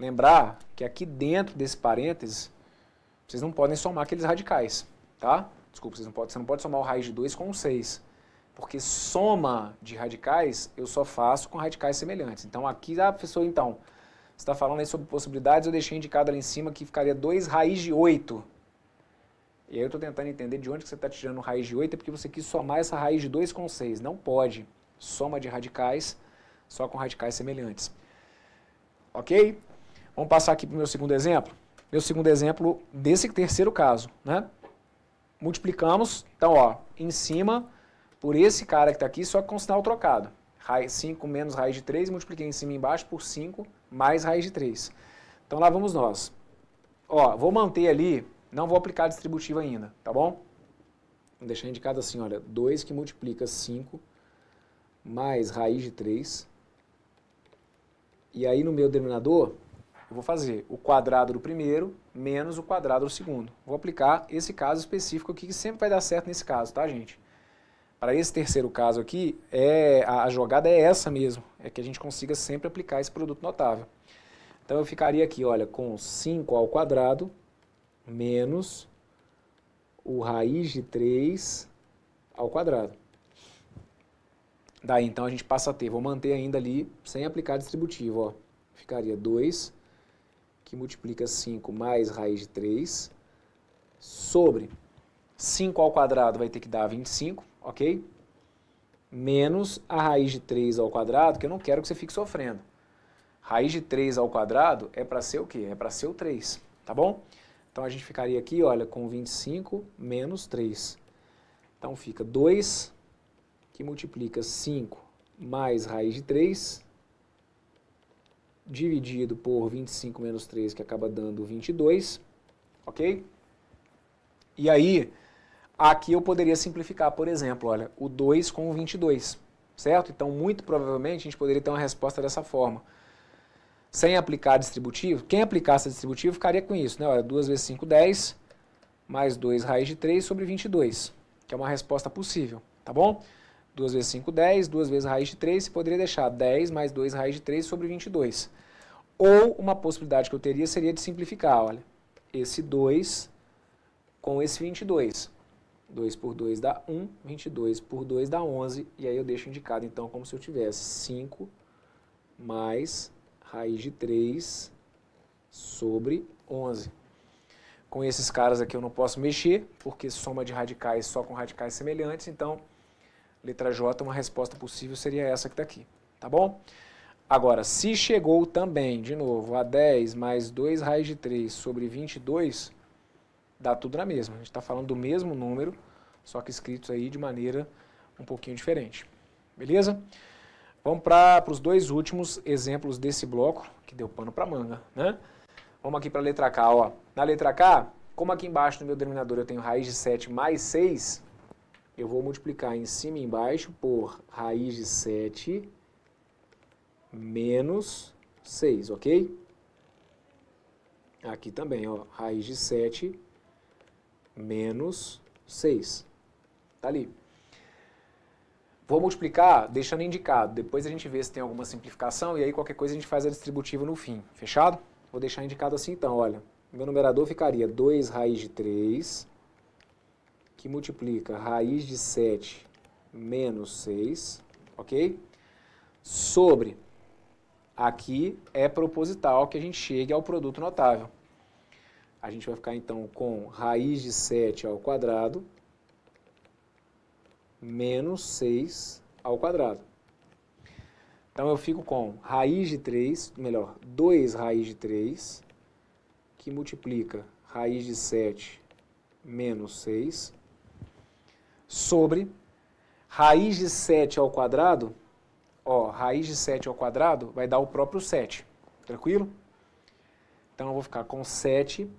Lembrar que aqui dentro desse parênteses, vocês não podem somar aqueles radicais, tá? Desculpa, você não pode somar o raiz de 2 com o 6, porque soma de radicais eu só faço com radicais semelhantes. Então aqui, professor, então, você está falando aí sobre possibilidades, eu deixei indicado ali em cima que ficaria 2 raiz de 8. E aí eu estou tentando entender de onde que você está tirando raiz de 8, é porque você quis somar essa raiz de 2 com 6. Não pode. Soma de radicais, só com radicais semelhantes. Ok? Vamos passar aqui para o meu segundo exemplo. Meu segundo exemplo desse terceiro caso, né? Multiplicamos, então, ó, em cima, por esse cara que está aqui, só com sinal trocado. 5 menos raiz de 3, multipliquei em cima e embaixo por 5 mais raiz de 3. Então lá vamos nós. Ó, vou manter ali, não vou aplicar a distributiva ainda, tá bom? Vou deixar indicado assim, olha, 2 que multiplica 5 mais raiz de 3. E aí no meu denominador, eu vou fazer o quadrado do primeiro menos o quadrado do segundo. Vou aplicar esse caso específico aqui, que sempre vai dar certo nesse caso, tá, gente? Para esse terceiro caso aqui, a jogada é essa mesmo, é que a gente consiga sempre aplicar esse produto notável. Então eu ficaria aqui, olha, com 5 ao quadrado menos o raiz de 3 ao quadrado. Daí então a gente passa a ter, vou manter ainda ali sem aplicar distributivo, ó. Ficaria 2, que multiplica 5 mais raiz de 3, sobre 5 ao quadrado vai ter que dar 25, ok? Menos a raiz de 3 ao quadrado, que eu não quero que você fique sofrendo. Raiz de 3 ao quadrado é para ser o quê? É para ser o 3, tá bom? Então a gente ficaria aqui, olha, com 25 menos 3. Então fica 2, que multiplica 5 mais raiz de 3, dividido por 25 menos 3, que acaba dando 22, ok? E aí, aqui eu poderia simplificar, por exemplo, olha, o 2 com o 22, certo? Então, muito provavelmente, a gente poderia ter uma resposta dessa forma. Sem aplicar distributivo, quem aplicasse distributivo ficaria com isso, né? Olha, 2 vezes 5, 10, mais 2 raiz de 3 sobre 22, que é uma resposta possível, tá bom? 2 vezes 5, 10, 2 vezes raiz de 3, você poderia deixar 10 mais 2 raiz de 3 sobre 22. Ou uma possibilidade que eu teria seria de simplificar, olha, esse 2 com esse 22. 2 por 2 dá 1, 22 por 2 dá 11, e aí eu deixo indicado então como se eu tivesse 5 mais raiz de 3 sobre 11. Com esses caras aqui eu não posso mexer, porque soma de radicais só com radicais semelhantes, então letra J, uma resposta possível seria essa que está aqui, tá bom? Agora, se chegou também, de novo, a 10 mais 2 raiz de 3 sobre 22, dá tudo na mesma. A gente está falando do mesmo número, só que escritos aí de maneira um pouquinho diferente. Beleza? Vamos para os dois últimos exemplos desse bloco, que deu pano para manga, né? Vamos aqui para a letra K, ó. Na letra K, como aqui embaixo no meu denominador eu tenho raiz de 7 mais 6, eu vou multiplicar em cima e embaixo por raiz de 7 menos 6, ok? Aqui também, ó, raiz de 7 menos 6. Tá ali. Vou multiplicar deixando indicado. Depois a gente vê se tem alguma simplificação e aí qualquer coisa a gente faz a distributiva no fim. Fechado? Vou deixar indicado assim então, olha. Meu numerador ficaria 2 raiz de 3, que multiplica raiz de 7 menos 6, ok? Sobre, aqui é proposital que a gente chegue ao produto notável. A gente vai ficar então com raiz de 7 ao quadrado menos 6 ao quadrado. Então eu fico com raiz de 3, melhor, 2 raiz de 3, que multiplica raiz de 7 menos 6, sobre raiz de 7 ao quadrado, ó, raiz de 7 ao quadrado vai dar o próprio 7, tranquilo? Então eu vou ficar com 7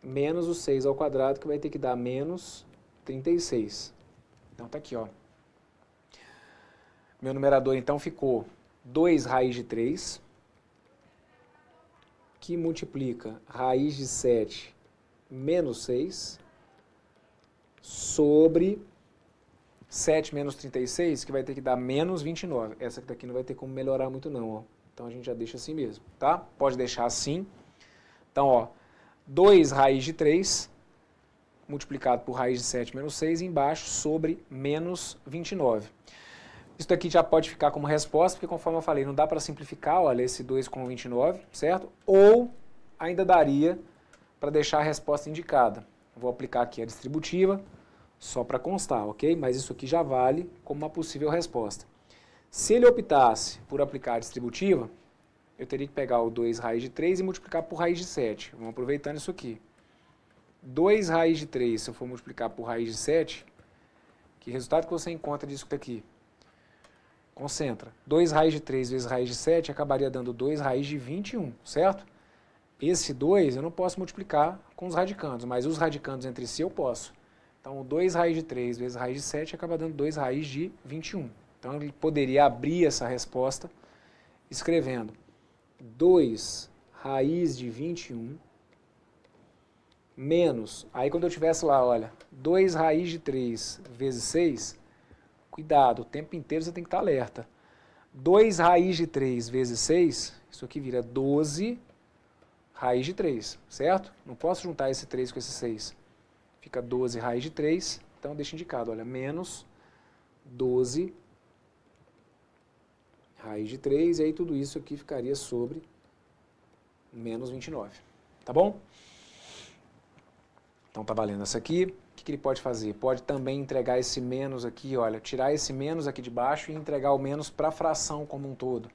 menos o 6 ao quadrado, que vai ter que dar menos 36. Então tá aqui, ó. Meu numerador então ficou 2 raiz de 3, que multiplica raiz de 7 menos 6, sobre 7 menos 36, que vai ter que dar menos 29. Essa daqui não vai ter como melhorar muito não, ó. Então a gente já deixa assim mesmo, tá? Pode deixar assim. Então, ó, 2 raiz de 3, multiplicado por raiz de 7 menos 6, embaixo, sobre menos 29. Isso daqui já pode ficar como resposta, porque conforme eu falei, não dá para simplificar, olha, esse 2 com 29, certo? Ou ainda daria para deixar a resposta indicada. Vou aplicar aqui a distributiva, só para constar, ok? Mas isso aqui já vale como uma possível resposta. Se ele optasse por aplicar a distributiva, eu teria que pegar o 2 raiz de 3 e multiplicar por raiz de 7. Vamos aproveitando isso aqui. 2 raiz de 3, se eu for multiplicar por raiz de 7, que resultado que você encontra disso daqui? Concentra. 2 raiz de 3 vezes raiz de 7 acabaria dando 2 raiz de 21, certo? Esse 2 eu não posso multiplicar com os radicandos, mas os radicandos entre si eu posso. Então, 2 raiz de 3 vezes raiz de 7 acaba dando 2 raiz de 21. Então, ele poderia abrir essa resposta escrevendo 2 raiz de 21 menos, aí quando eu tivesse lá, olha, 2 raiz de 3 vezes 6, cuidado, o tempo inteiro você tem que estar alerta. 2 raiz de 3 vezes 6, isso aqui vira 12 raiz de 3, certo? Não posso juntar esse 3 com esse 6. Fica 12 raiz de 3, então deixa indicado, olha, menos 12 raiz de 3, e aí tudo isso aqui ficaria sobre menos 29, tá bom? Então tá valendo essa aqui. O que ele pode fazer? Pode também entregar esse menos aqui, olha, tirar esse menos aqui de baixo e entregar o menos para a fração como um todo.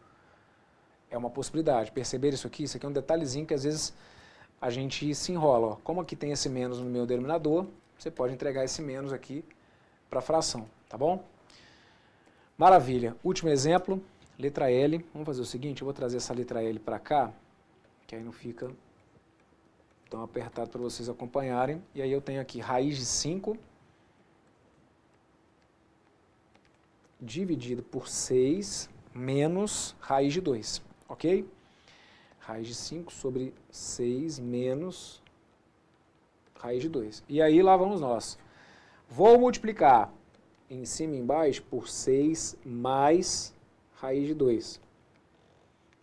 É uma possibilidade. Perceber isso aqui? Isso aqui é um detalhezinho que às vezes a gente se enrola. Ó. Como aqui tem esse menos no meu denominador, você pode entregar esse menos aqui para a fração, tá bom? Maravilha. Último exemplo, letra L. Vamos fazer o seguinte, eu vou trazer essa letra L para cá, que aí não fica tão apertado para vocês acompanharem. E aí eu tenho aqui raiz de 5 dividido por 6 menos raiz de 2, ok? Raiz de 5 sobre 6 menos raiz de 2. E aí lá vamos nós. Vou multiplicar em cima e embaixo por 6 mais raiz de 2.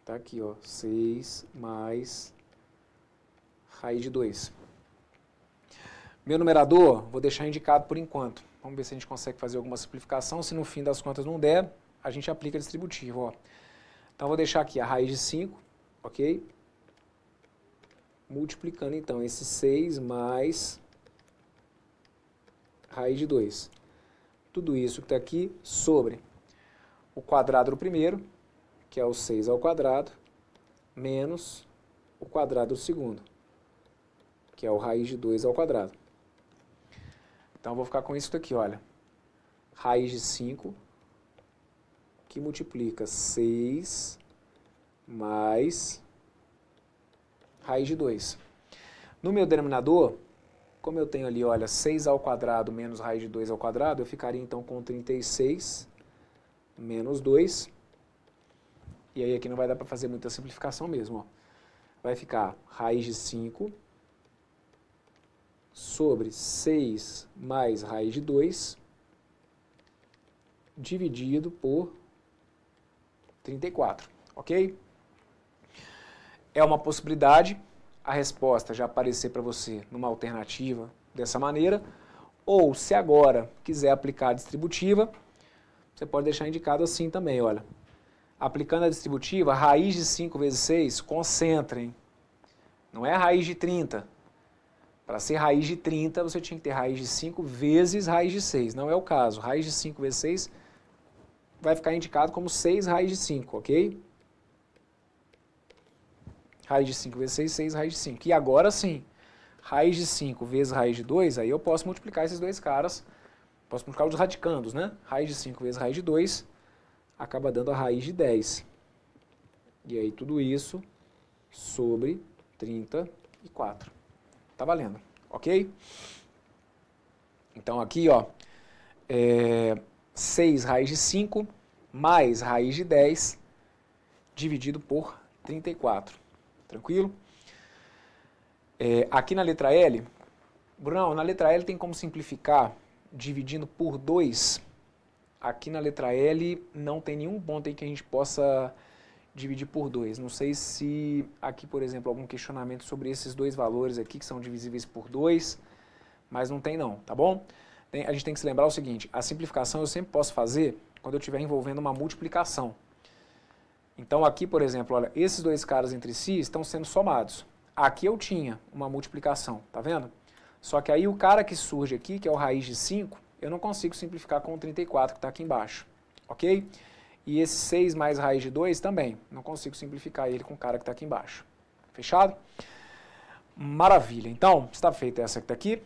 Tá aqui, ó, 6 mais raiz de 2. Meu numerador, vou deixar indicado por enquanto. Vamos ver se a gente consegue fazer alguma simplificação. Se no fim das contas não der, a gente aplica distributivo. Ó. Então, vou deixar aqui a raiz de 5, ok? Multiplicando, então, esse 6 mais raiz de 2. Tudo isso que está aqui sobre o quadrado do primeiro, que é o 6 ao quadrado, menos o quadrado do segundo, que é o raiz de 2 ao quadrado. Então, eu vou ficar com isso daqui, olha. Raiz de 5, que multiplica 6 mais raiz de 2. No meu denominador, como eu tenho ali, olha, 6 ao quadrado menos raiz de 2 ao quadrado, eu ficaria então com 36 menos 2. E aí aqui não vai dar para fazer muita simplificação mesmo, ó. Vai ficar raiz de 5 sobre 6 mais raiz de 2 dividido por 34, ok? É uma possibilidade a resposta já aparecer para você numa alternativa dessa maneira, ou se agora quiser aplicar a distributiva, você pode deixar indicado assim também, olha. Aplicando a distributiva, raiz de 5 vezes 6, concentrem. Não é raiz de 30. Para ser raiz de 30, você tinha que ter raiz de 5 vezes raiz de 6. Não é o caso. Raiz de 5 vezes 6 vai ficar indicado como 6 raiz de 5, ok? Raiz de 5 vezes 6, 6 raiz de 5. E agora sim, raiz de 5 vezes raiz de 2, aí eu posso multiplicar esses dois caras. Posso multiplicar os radicandos, né? Raiz de 5 vezes raiz de 2 acaba dando a raiz de 10. E aí tudo isso sobre 34. Tá valendo, ok? Então aqui, ó, 6 raiz de 5 mais raiz de 10 dividido por 34. Tranquilo? Aqui na letra L, Brunão, na letra L tem como simplificar dividindo por 2. Aqui na letra L não tem nenhum ponto aí que a gente possa dividir por 2. Não sei se aqui, por exemplo, algum questionamento sobre esses dois valores aqui que são divisíveis por 2, mas não tem não, tá bom? A gente tem que se lembrar o seguinte, a simplificação eu sempre posso fazer quando eu estiver envolvendo uma multiplicação. Então aqui, por exemplo, olha, esses dois caras entre si estão sendo somados. Aqui eu tinha uma multiplicação, tá vendo? Só que aí o cara que surge aqui, que é o raiz de 5, eu não consigo simplificar com o 34 que está aqui embaixo, ok? E esse 6 mais raiz de 2 também, não consigo simplificar ele com o cara que está aqui embaixo. Fechado? Maravilha. Então, está feita essa que está aqui,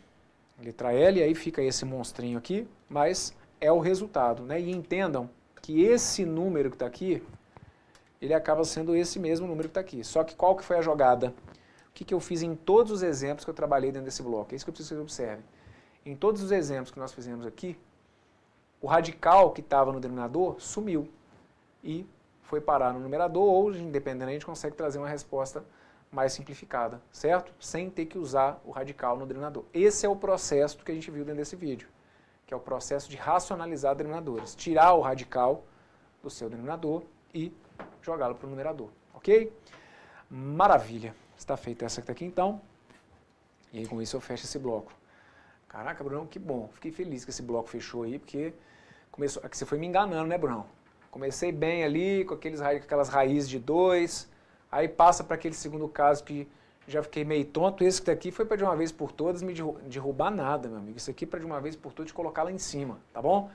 letra L, aí fica esse monstrinho aqui, mas é o resultado, né? E entendam que esse número que está aqui, ele acaba sendo esse mesmo número que está aqui. Só que qual que foi a jogada? O que eu fiz em todos os exemplos que eu trabalhei dentro desse bloco? É isso que eu preciso que vocês observem. Em todos os exemplos que nós fizemos aqui, o radical que estava no denominador sumiu e foi parar no numerador, ou, independente, a gente consegue trazer uma resposta mais simplificada, certo? Sem ter que usar o radical no denominador. Esse é o processo que a gente viu dentro desse vídeo, que é o processo de racionalizar denominadores. Tirar o radical do seu denominador e jogá-lo para o numerador, ok? Maravilha. Está feita essa que está aqui, então. E aí, com isso, eu fecho esse bloco. Caraca, Brunão, que bom. Fiquei feliz que esse bloco fechou aí, porque começou, que você foi me enganando, né, Brunão? Comecei bem ali, com aquelas raízes de 2, aí passa para aquele segundo caso que já fiquei meio tonto. Esse que tá aqui foi para de uma vez por todas me derrubar nada, meu amigo. Isso aqui para de uma vez por todas te colocar lá em cima, tá bom?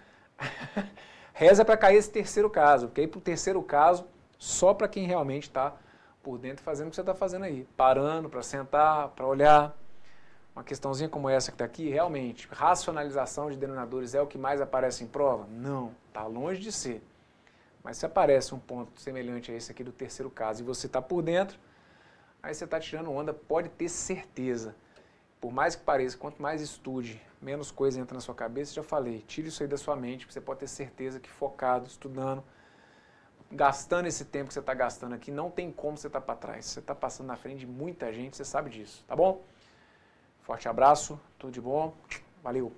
Reza para cair esse terceiro caso, porque aí pro terceiro caso, só para quem realmente está por dentro fazendo o que você está fazendo aí. Parando para sentar, para olhar. Uma questãozinha como essa que está aqui, realmente, racionalização de denominadores é o que mais aparece em prova? Não, está longe de ser. Mas se aparece um ponto semelhante a esse aqui do terceiro caso e você está por dentro, aí você está tirando onda, pode ter certeza. Por mais que pareça, quanto mais estude, menos coisa entra na sua cabeça, já falei, tire isso aí da sua mente, você pode ter certeza que focado, estudando, gastando esse tempo que você está gastando aqui, não tem como você estar para trás. Você está passando na frente de muita gente, você sabe disso, tá bom? Forte abraço, tudo de bom, valeu!